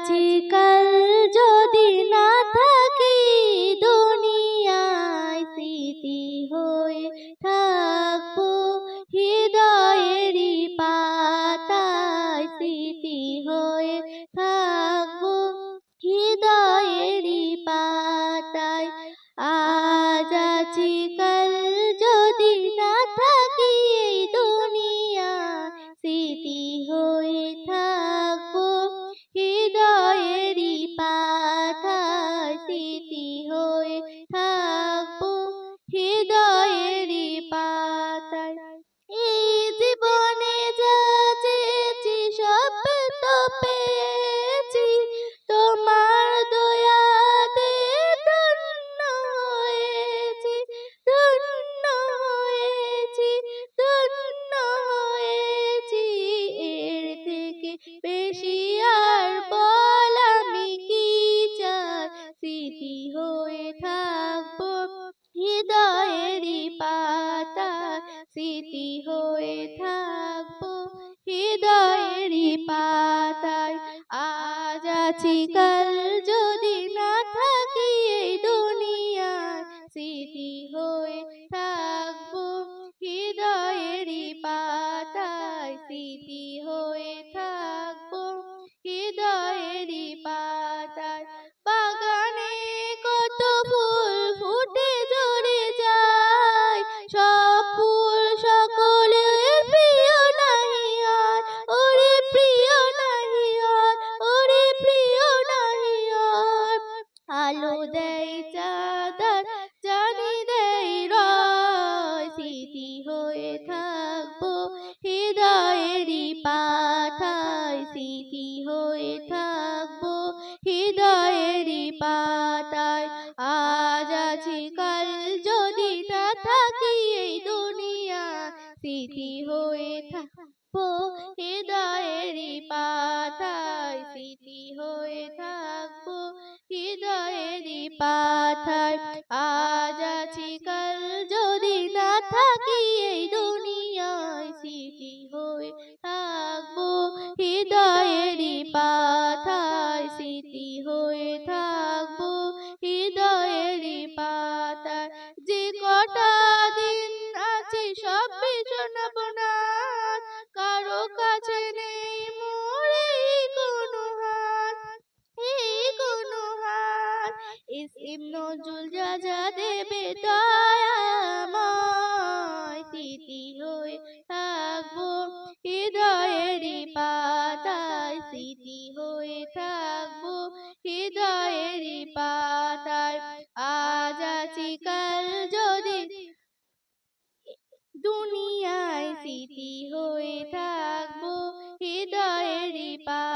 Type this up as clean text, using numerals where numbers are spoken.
আছি কাল যদি না থাকি দুনিয়ায় স্মৃতি হয়ে থাকবো হৃদয়েরই পাতায় স্মৃতি হয়ে থাকবো হৃদয়েরই পাতায় আজ আছি কাল যদি না থাকি এই দুনিয়া স্মৃতি হয়ে থাকবো হৃদয়েরই পাতায় স্মৃতি হয়ে থাকবো হৃদয়েরই পাতায় এই জীবনে যা চেয়েছি সব তো পেয়েছি তোমার দয়াতে ধন্য হয়েছি ধন্য হয়েছি ধন্য হয়েছি এর থেকে বেশি আর বল আমি কি চাই স্মৃতি হয়ে থাকবো হৃদয়েরই পাতায় স্মৃতি হয়ে থাকবো হৃদয়েরই পাতায় আজ আছি কাল যদি না থাকি এই দুনিয়ায় স্মৃতি হয়ে থাকবো হৃদয়েরই পাতায় স্মৃতি হয়ে থাকবো হৃদয়েরই পাতায় বাগানে কত ফুল ফুটে ঝরে যায় সব ফুল সকলের প্রিয় নাহি আর ওরে প্রিয় নাহি আর ওরে প্রিয় নাহি আর আলো দেয় চাঁদার জানি দেয় রয় স্মৃতি হয়ে থাকবো হৃদয়েরই পাতায় স্মৃতি হয়ে থাকবো হৃদয়েরই পাতায় আজ আছি কাল যদি না থাকি এই দুনিয়া স্মৃতি হয়ে থাকবো হৃদয়েরই পাতায় স্মৃতি হয়ে থাকবো হৃদয়েরই পাতায় আজ আছি কাল যদি না থাকি এই দুনিয়ায় স্মৃতি হয়ে থাকবো হৃদয়েরই পাতায় স্মৃতি হয়ে থাকবো হৃদয়েরই পাতায় যে কটা দিন আছে সব শোনাবো না কারো কাছে নেই মোর এই কোনো হাত এই কোনো হাত এসএম নজরুল যা দেবে দয়াময় স্মৃতি হয়ে থাকবো হৃদয়েরই পাতায় স্মৃতি হয়ে থাকবো হৃদয়েরই পাতায় আজ আছি কাল যদি দুনিয়ায় স্মৃতি হয়ে থাকবো হৃদয়েরই পাতায়।